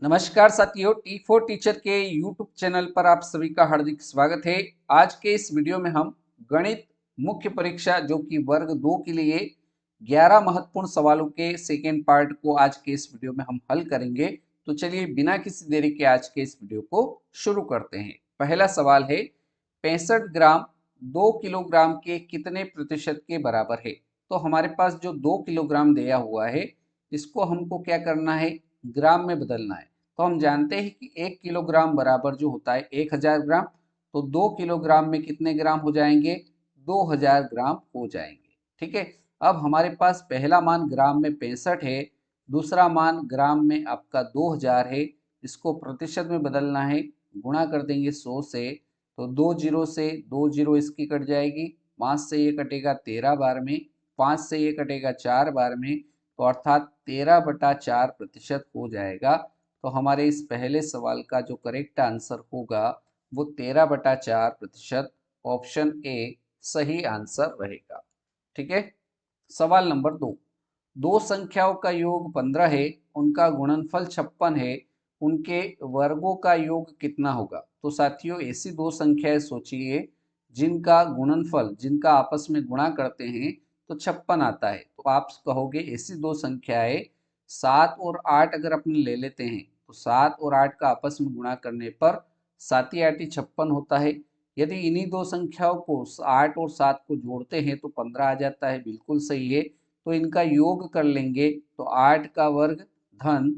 नमस्कार साथियों, T4 teacher के यूट्यूब चैनल पर आप सभी का हार्दिक स्वागत है। आज के इस वीडियो में हम गणित मुख्य परीक्षा जो कि वर्ग 2 के लिए 11 महत्वपूर्ण सवालों के सेकेंड पार्ट को आज के इस वीडियो में हम हल करेंगे। तो चलिए बिना किसी देरी के आज के इस वीडियो को शुरू करते हैं। पहला सवाल है, 65 ग्राम 2 किलोग्राम के कितने प्रतिशत के बराबर है। तो हमारे पास जो 2 किलोग्राम दिया हुआ है इसको हमको क्या करना है, ग्राम में बदलना है। तो हम जानते हैं कि 1 किलोग्राम बराबर जो होता है 1000 ग्राम। तो 2 किलोग्राम में कितने ग्राम हो जाएंगे, 2000 ग्राम हो जाएंगे। ठीक है, अब हमारे पास पहला मान ग्राम में 65 है, दूसरा मान ग्राम में आपका 2000 है। इसको प्रतिशत में बदलना है, गुणा कर देंगे 100 से। तो 2 जीरो से 2 जीरो इसकी कट जाएगी, 5 से ये कटेगा 13 बार में, 5 से ये कटेगा 4 बार में, तो अर्थात 13/4% हो जाएगा। तो हमारे इस पहले सवाल का जो करेक्ट आंसर होगा वो 13/4%, ऑप्शन ए सही आंसर रहेगा। ठीक है, सवाल नंबर 2, दो संख्याओं का योग 15 है, उनका गुणनफल 56 है, उनके वर्गों का योग कितना होगा। तो साथियों ऐसी दो संख्याएं सोचिए जिनका गुणनफल, जिनका आपस में गुणा करते हैं तो 56 आता है। तो आप कहोगे ऐसी दो संख्याएं 7 और 8 अगर अपन ले लेते हैं तो 7 और 8 का आपस में गुणा करने पर 7 8 56 होता है। यदि इन्हीं दो संख्याओं को 8 और 7 को जोड़ते हैं तो 15 आ जाता है, बिल्कुल सही है। तो इनका योग कर लेंगे तो 8 का वर्ग धन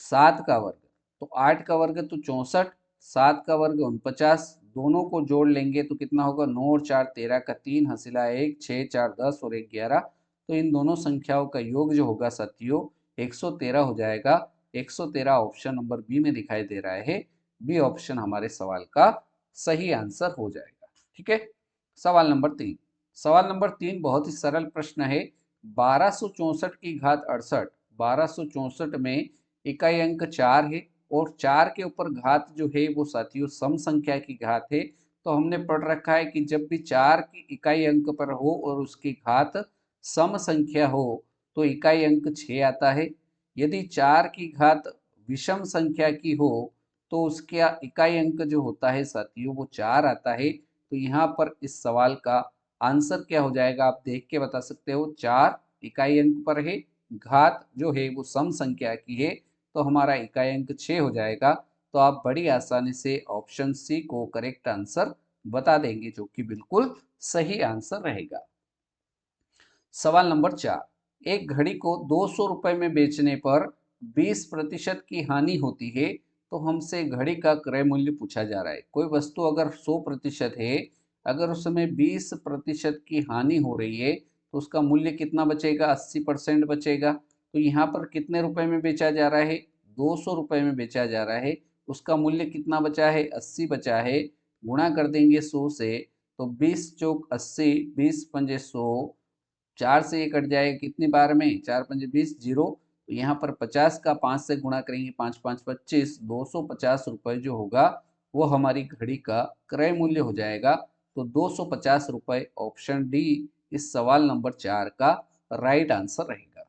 7 का वर्ग, तो 8 का वर्ग तो 64, 7 का वर्ग 49, दोनों को जोड़ लेंगे तो कितना होगा, 9 और 4 13 का 3 हसीला 1, 6 4 10 और 1 11। तो इन दोनों संख्याओं का योग जो होगा साथियों 113 हो जाएगा। 113 ऑप्शन नंबर बी में दिखाई दे रहा है। बी ऑप्शन हमारे सवाल का सही आंसर हो जाएगा। ठीक है, सवाल नंबर 3। सवाल नंबर 3 बहुत ही सरल प्रश्न है। 1264 की घात 68, 1264 में इकाई अंक 4 है और 4 के ऊपर घात जो है वो साथियों सम संख्या की घात है। तो हमने पढ़ रखा है कि जब भी 4 की इकाई अंक पर हो और उसकी घात सम संख्या हो तो इकाई अंक 6 आता है। यदि 4 की घात विषम संख्या की हो तो उसका इकाई अंक जो होता है साथियों वो 4 आता है। तो यहाँ पर इस सवाल का आंसर क्या हो जाएगा, आप देख के बता सकते हो। 4 इकाई अंक पर है, घात जो है वो सम संख्या की है, तो हमारा इकाई अंक 6 हो जाएगा। तो आप बड़ी आसानी से ऑप्शन सी को करेक्ट आंसर बता देंगे, जो कि बिल्कुल सही आंसर रहेगा। सवाल नंबर 4, एक घड़ी को 200 रुपए में बेचने पर 20% की हानि होती है, तो हमसे घड़ी का क्रय मूल्य पूछा जा रहा है। कोई वस्तु अगर 100% है, अगर उसमें 20% की हानि हो रही है तो उसका मूल्य कितना बचेगा, 80% बचेगा। तो यहाँ पर कितने रुपए में बेचा जा रहा है, 200 रुपए में बेचा जा रहा है। उसका मूल्य कितना बचा है, 80 बचा है। गुणा कर देंगे 100 से, तो 20 चौक 80, 20 पंजे 100, 4 से ये कट जाएगा कितनी बार में, 4 पंजे 20 जीरो। तो यहाँ पर 50 का 5 से गुणा करेंगे, 5 5 25, 250 रुपए जो होगा वो हमारी घड़ी का क्रय मूल्य हो जाएगा। तो 250 रुपए ऑप्शन डी इस सवाल नंबर 4 का राइट आंसर रहेगा।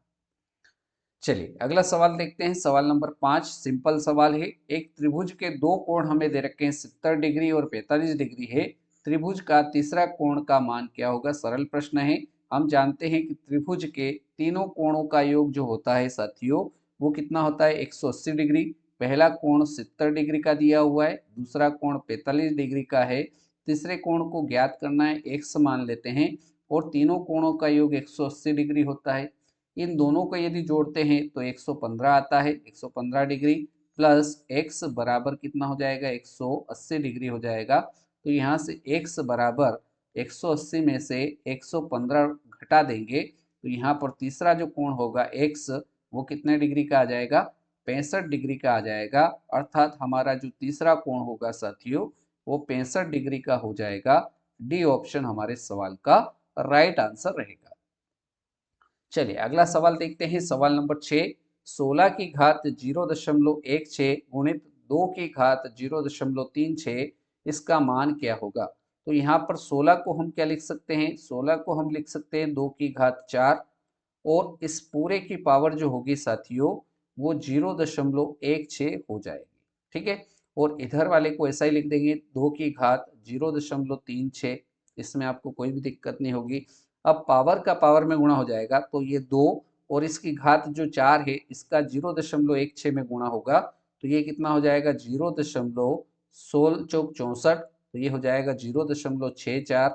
चलिए अगला सवाल देखते हैं। सवाल नंबर 5 सिंपल सवाल है। एक त्रिभुज के दो कोण हमें दे रखे हैं, 70 डिग्री और 45 डिग्री है। त्रिभुज का तीसरा कोण का मान क्या होगा, सरल प्रश्न है। हम जानते हैं कि त्रिभुज के तीनों कोणों का योग जो होता है साथियों वो कितना होता है, 180 डिग्री। पहला कोण 70 डिग्री का दिया हुआ है, दूसरा कोण 45 डिग्री का है। तीसरे कोण को ज्ञात करना है, एक्स मान लेते हैं, और तीनों कोणों का योग 180 डिग्री होता है। इन दोनों को यदि जोड़ते हैं तो 115 आता है। 115 डिग्री प्लस x बराबर कितना हो जाएगा, 180 डिग्री हो जाएगा। तो यहाँ से x बराबर 180 में से 115 घटा देंगे तो यहाँ पर तीसरा जो कोण होगा x वो कितने डिग्री का आ जाएगा, 65 डिग्री का आ जाएगा। अर्थात हमारा जो तीसरा कोण होगा साथियों वो 65 डिग्री का हो जाएगा। डी ऑप्शन हमारे सवाल का राइट आंसर रहेगा। चलिए अगला सवाल देखते हैं। सवाल नंबर 6, 16 की घात 0.16 गुणित 2 की घात 0.36, इसका मान क्या होगा। तो यहाँ पर 16 को हम क्या लिख सकते हैं, 16 को हम लिख सकते हैं 2 की घात 4, और इस पूरे की पावर जो होगी साथियों वो 0.16 हो जाएगी। ठीक है, और इधर वाले को ऐसा ही लिख देंगे 2 की घात 0.36, इसमें आपको कोई भी दिक्कत नहीं होगी। अब पावर का पावर में गुणा हो जाएगा तो ये 2 और इसकी घात जो 4 है इसका 0.16 में गुणा होगा तो ये कितना हो जाएगा 0.16 तो ये हो जाएगा 0.64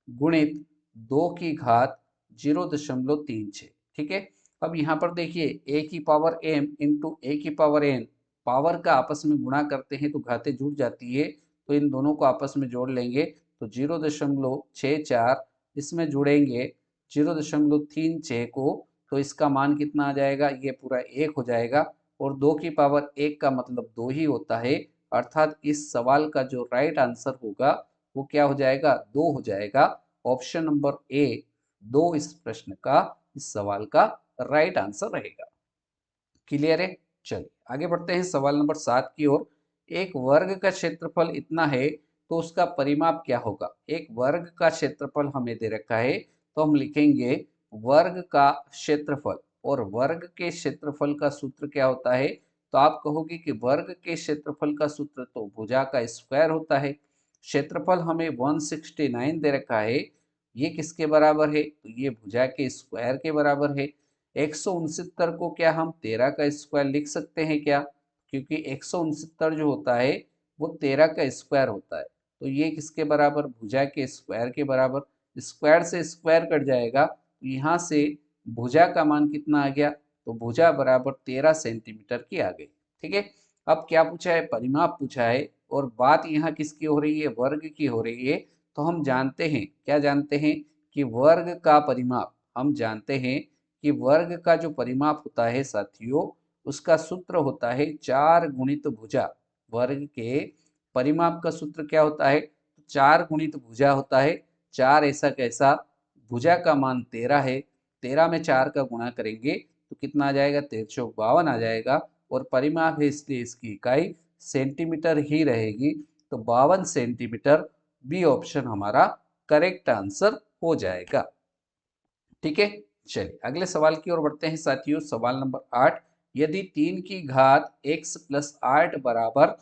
गुणित 2 की घात 0.36। ठीक है, अब यहाँ पर देखिए a की पावर m इंटू a की पावर n, पावर का आपस में गुणा करते हैं तो घातें जुड़ जाती है, तो इन दोनों को आपस में जोड़ लेंगे तो 0.64 इसमें जुड़ेंगे 0.36 को, तो इसका मान कितना आ जाएगा, ये पूरा 1 हो जाएगा और 2 की पावर 1 का मतलब 2 ही होता है, अर्थात इस सवाल का जो राइट आंसर होगा वो क्या हो जाएगा, 2 हो जाएगा। ऑप्शन नंबर ए 2 इस प्रश्न का, इस सवाल का राइट आंसर रहेगा। क्लियर है? चलिए आगे बढ़ते हैं सवाल नंबर 7 की ओर। एक वर्ग का क्षेत्रफल इतना है तो उसका परिमाप क्या होगा। एक वर्ग का क्षेत्रफल हमें दे रखा है तो हम लिखेंगे वर्ग का क्षेत्रफल, और वर्ग के क्षेत्रफल का सूत्र क्या होता है, तो आप कहोगे कि वर्ग के क्षेत्रफल का सूत्र तो भुजा का स्क्वायर होता है। क्षेत्रफल हमें 169 दे रखा है, ये किसके बराबर है, तो ये भुजा के स्क्वायर के बराबर है। 169 को क्या हम 13 का स्क्वायर लिख सकते हैं क्या, क्योंकि 169 जो होता है वो 13 का स्क्वायर होता है, तो ये किसके बराबर, भुजा के स्क्वायर के बराबर। स्क्वायर से स्क्वायर कट जाएगा तो यहाँ से भुजा का मान कितना आ गया, तो भुजा बराबर 13 सेंटीमीटर की आ गई। ठीक है, अब क्या पूछा है, परिमाप पूछा है, और बात यहाँ किसकी हो रही है, वर्ग की हो रही है। तो हम जानते हैं, क्या जानते हैं, कि वर्ग का परिमाप, हम जानते हैं कि वर्ग का जो परिमाप होता है साथियों, उसका सूत्र होता है 4 गुणित भुजा। वर्ग के परिमाप का सूत्र क्या होता है, 4 गुणित भुजा होता है। 4 ऐसा कैसा, भुजा का मान 13 है, 13 में 4 का गुणा करेंगे तो कितना आ जाएगा, 1352 आ जाएगा, और परिमाप है इसलिए इसकी इकाई सेंटीमीटर ही रहेगी, तो 52 सेंटीमीटर बी ऑप्शन हमारा करेक्ट आंसर हो जाएगा। ठीक है, चलिए अगले सवाल की ओर बढ़ते हैं साथियों। सवाल नंबर 8, यदि 3 की घात x प्लस 8 बराबर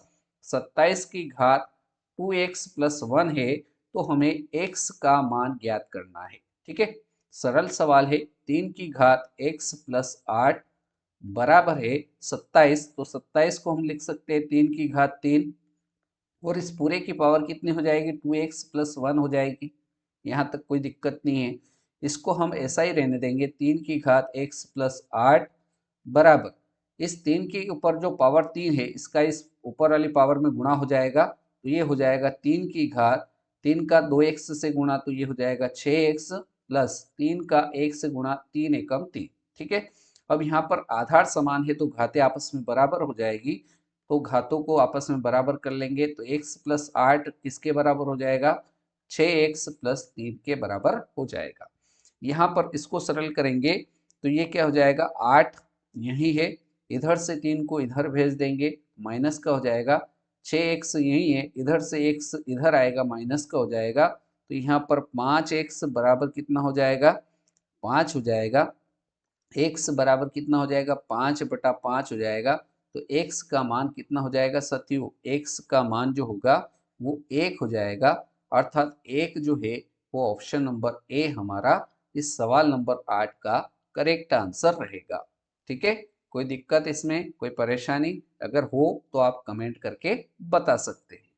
27 की घात 2x प्लस 1 है तो हमें x का मान ज्ञात करना है। ठीक है, सरल सवाल है। 3 की घात x प्लस 8 बराबर है 27, तो 27 को हम लिख सकते हैं 3 की घात 3, और इस पूरे की पावर कितनी हो जाएगी, 2x प्लस 1 हो जाएगी। यहाँ तक कोई दिक्कत नहीं है, इसको हम ऐसा ही रहने देंगे। 3 की घात x प्लस 8 बराबर, इस 3 के ऊपर जो पावर 3 है इसका इस ऊपर वाली पावर में गुणा हो जाएगा, तो ये हो जाएगा 3 की घात 3 का 2x से गुणा, तो ये हो जाएगा 6x प्लस 3 का 1 से गुणा, 3 एकम 3। ठीक है, अब यहाँ पर आधार समान है तो घातें आपस में बराबर हो जाएगी, तो घातों को आपस में बराबर कर लेंगे तो x प्लस 8 किसके बराबर हो जाएगा, 6x प्लस 3 के बराबर हो जाएगा। यहाँ पर इसको सरल करेंगे तो ये क्या हो जाएगा, 8 यही है, इधर से 3 को इधर भेज देंगे, माइनस का हो जाएगा। 6x यही है, इधर से x इधर आएगा, माइनस का हो जाएगा, तो यहाँ पर 5x बराबर कितना हो जाएगा, 5 हो जाएगा। x बराबर कितना हो जाएगा, 5/5 हो जाएगा, तो x का मान कितना हो जाएगा साथियों, x का मान जो होगा वो 1 हो जाएगा, अर्थात 1 जो है वो ऑप्शन नंबर ए हमारा इस सवाल नंबर 8 का करेक्ट आंसर रहेगा। ठीक है, कोई दिक्कत इसमें, कोई परेशानी अगर हो तो आप कमेंट करके बता सकते हैं।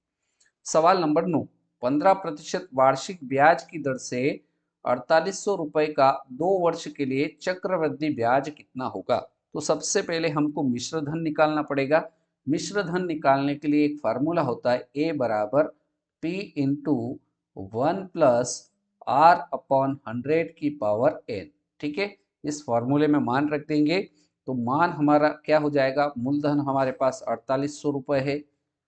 सवाल नंबर 9, 15% वार्षिक ब्याज की दर से 4800 रुपए का 2 वर्ष के लिए चक्रवृद्धि ब्याज कितना होगा। तो सबसे पहले हमको मिश्र धन निकालना पड़ेगा। मिश्र धन निकालने के लिए एक फार्मूला होता है, ए बराबर P into 1 plus R upon 100 की पावर n। ठीक है, इस फॉर्मूले में मान रख देंगे तो मान हमारा क्या हो जाएगा, मूलधन हमारे पास 4800 रुपए है,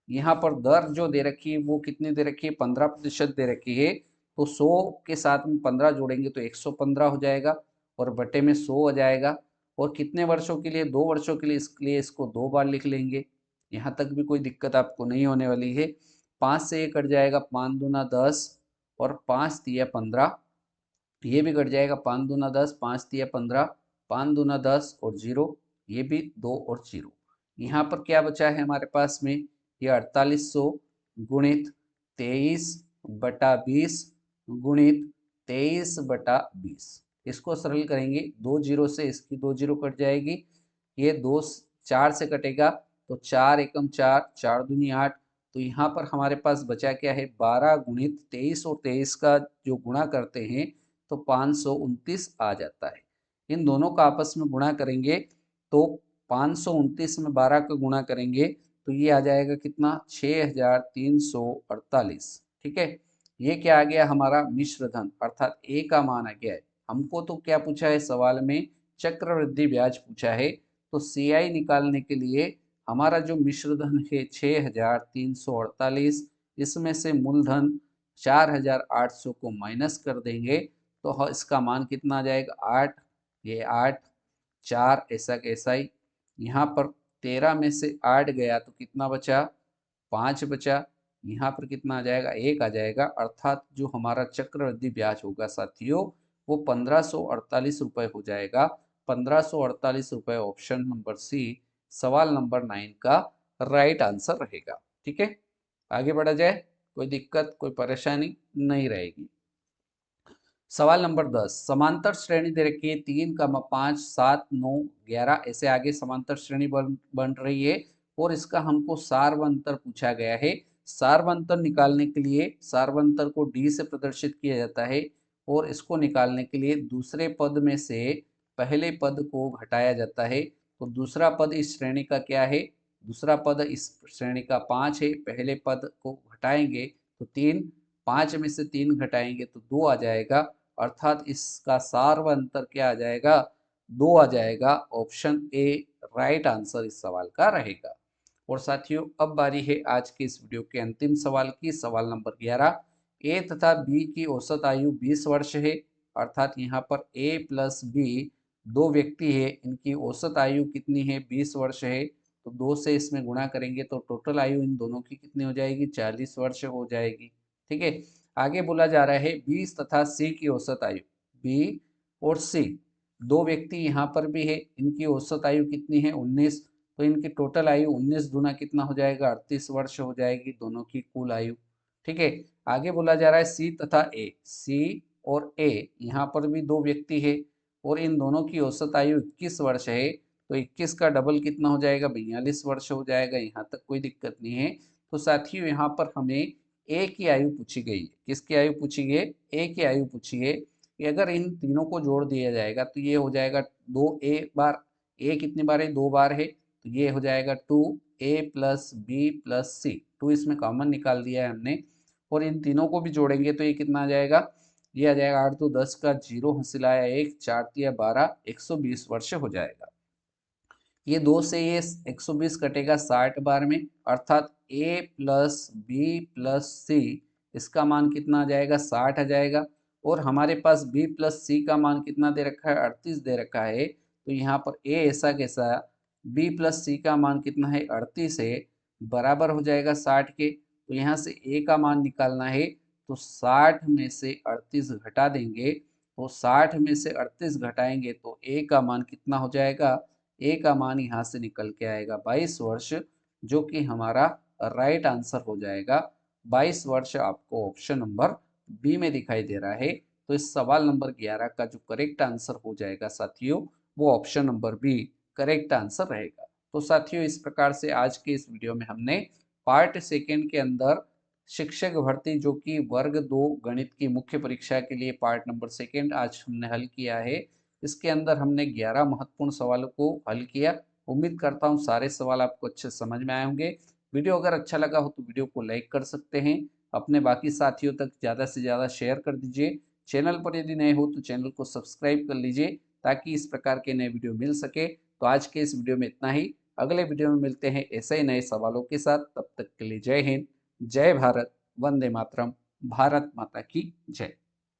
यहाँ पर दर जो दे रखी है वो कितनी दे रखी है, 15% दे रखी है, तो 100 के साथ में 15 जोड़ेंगे तो 115 हो जाएगा, और बटे में 100 आ जाएगा, और कितने वर्षों के लिए, 2 वर्षों के लिए, इसलिए इसको 2 बार लिख लेंगे। यहाँ तक भी कोई दिक्कत आपको नहीं होने वाली है। 5 से ये कट जाएगा, 5 दूना 10 और 5 तिया 15, ये भी कट जाएगा, 5 दूना 10, 5 तिया 15, 5 दूना 10 और 0, ये भी 2 और 0। यहाँ पर क्या बचा है हमारे पास में, ये 4800 गुणित 23/20 गुणित 23/20। इसको सरल करेंगे, 2 जीरो से इसकी 2 जीरो कट जाएगी, ये 2 4 से कटेगा तो 4 एकम 4, 4 दूनी 8। तो यहाँ पर हमारे पास बचा क्या है, 12 गुणित 23 और 23 का जो गुणा करते हैं तो 529 आ जाता है। इन दोनों का आपस में गुणा करेंगे तो 529 में 12 का गुणा करेंगे तो ये आ जाएगा कितना, 6348। ठीक है, ये क्या आ गया हमारा मिश्र धन, अर्थात ए का मान आ गया है। हमको तो क्या पूछा है सवाल में, चक्रवृद्धि ब्याज पूछा है। तो सीआई निकालने के लिए हमारा जो मिश्र धन है 6348, इसमें से मूलधन 4800 को माइनस कर देंगे तो इसका मान कितना आ जाएगा, 8। ये 8 4 ऐसा कैसा ही, यहाँ पर 13 में से 8 गया तो कितना बचा, 5 बचा। यहाँ पर कितना आ जाएगा, 1 आ जाएगा। अर्थात जो हमारा चक्रवृद्धि ब्याज होगा साथियों वो 1548 रुपये हो जाएगा। 1548 रुपये ऑप्शन नंबर सी सवाल नंबर 9 का राइट आंसर रहेगा। ठीक है, आगे बढ़ा जाए, कोई दिक्कत कोई परेशानी नहीं रहेगी। सवाल नंबर 10, समांतर श्रेणी दे रखी है 3, 5, 7, 9, 11 ऐसे आगे समांतर श्रेणी बन रही है और इसका हमको सार्वंतर पूछा गया है। सार्वंतर निकालने के लिए सार्वंतर को डी से प्रदर्शित किया जाता है और इसको निकालने के लिए दूसरे पद में से पहले पद को घटाया जाता है। तो दूसरा पद इस श्रेणी का क्या है, दूसरा पद इस श्रेणी का 5 है, पहले पद को घटाएंगे तो 3, 5 में से 3 घटाएंगे तो 2 आ जाएगा। अर्थात इसका सार्वंतर क्या आ जाएगा, 2 आ जाएगा। ऑप्शन ए राइट आंसर इस सवाल का रहेगा। और साथियों अब बारी है आज के इस वीडियो के अंतिम सवाल की, सवाल नंबर 11। ए तथा बी की औसत आयु 20 वर्ष है, अर्थात यहाँ पर ए प्लस बी दो व्यक्ति है, इनकी औसत आयु कितनी है, 20 वर्ष है। तो 2 से इसमें गुणा करेंगे तो टोटल आयु इन दोनों की कितनी हो जाएगी, 40 वर्ष हो जाएगी। ठीक है, आगे बोला जा रहा है 20 तथा सी की औसत आयु, बी और सी दो व्यक्ति यहाँ पर भी है, इनकी औसत आयु कितनी है, 19। तो इनकी टोटल आयु 19 दूना कितना हो जाएगा, 38 वर्ष हो जाएगी दोनों की कुल आयु। ठीक है, आगे बोला जा रहा है सी तथा ए, सी और ए यहाँ पर भी दो व्यक्ति है और इन दोनों की औसत आयु 21 वर्ष है। तो 21 का डबल कितना हो जाएगा, 42 वर्ष हो जाएगा। यहाँ तक कोई दिक्कत नहीं है। तो साथियों यहाँ पर हमें ए की आयु पूछी गई है, किसकी आयु पूछी गई, ए की आयु पूछी है कि अगर इन तीनों को जोड़ दिया जाएगा तो ये हो जाएगा 2a बार, ए कितनी बार है, 2 बार है, तो ये हो जाएगा 2a प्लस बी प्लस सी, 2 इसमें कॉमन निकाल दिया है हमने और इन तीनों को भी जोड़ेंगे तो ये कितना आ जाएगा, ये आ जाएगा 8 2 10 का 0 हंसिलाया 1, 4 3 12, 120 वर्ष हो जाएगा। ये 2 से ये 120 कटेगा 60 बार में, अर्थात a प्लस बी प्लस सी इसका मान कितना आ जाएगा, 60 आ जाएगा। और हमारे पास b प्लस सी का मान कितना दे रखा है, 38 दे रखा है। तो यहाँ पर a ऐसा कैसा, b प्लस सी का मान कितना है, 38 है, बराबर हो जाएगा 60 के। तो यहाँ से a का मान निकालना है तो 60 में से 38 घटा देंगे, तो 60 में से 38 घटाएंगे तो a का मान कितना हो जाएगा, ए का मान यहाँ से निकल के आएगा 22 वर्ष, जो कि हमारा राइट आंसर हो जाएगा। 22 वर्ष आपको ऑप्शन नंबर बी में दिखाई दे रहा है। तो इस सवाल नंबर 11 का जो करेक्ट आंसर हो जाएगा साथियों वो option number B correct answer रहेगा। तो साथियों इस प्रकार से आज के इस वीडियो में हमने पार्ट सेकेंड के अंदर शिक्षक भर्ती जो कि वर्ग 2 गणित की मुख्य परीक्षा के लिए पार्ट नंबर सेकेंड आज हमने हल किया है। इसके अंदर हमने 11 महत्वपूर्ण सवालों को हल किया। उम्मीद करता हूँ सारे सवाल आपको अच्छे समझ में आए होंगे। वीडियो अगर अच्छा लगा हो तो वीडियो को लाइक कर सकते हैं, अपने बाकी साथियों तक ज़्यादा से ज़्यादा शेयर कर दीजिए। चैनल पर यदि नए हो तो चैनल को सब्सक्राइब कर लीजिए ताकि इस प्रकार के नए वीडियो मिल सके। तो आज के इस वीडियो में इतना ही, अगले वीडियो में मिलते हैं ऐसे ही नए सवालों के साथ। तब तक के लिए जय हिंद, जय भारत, वंदे मातरम, भारत माता की जय।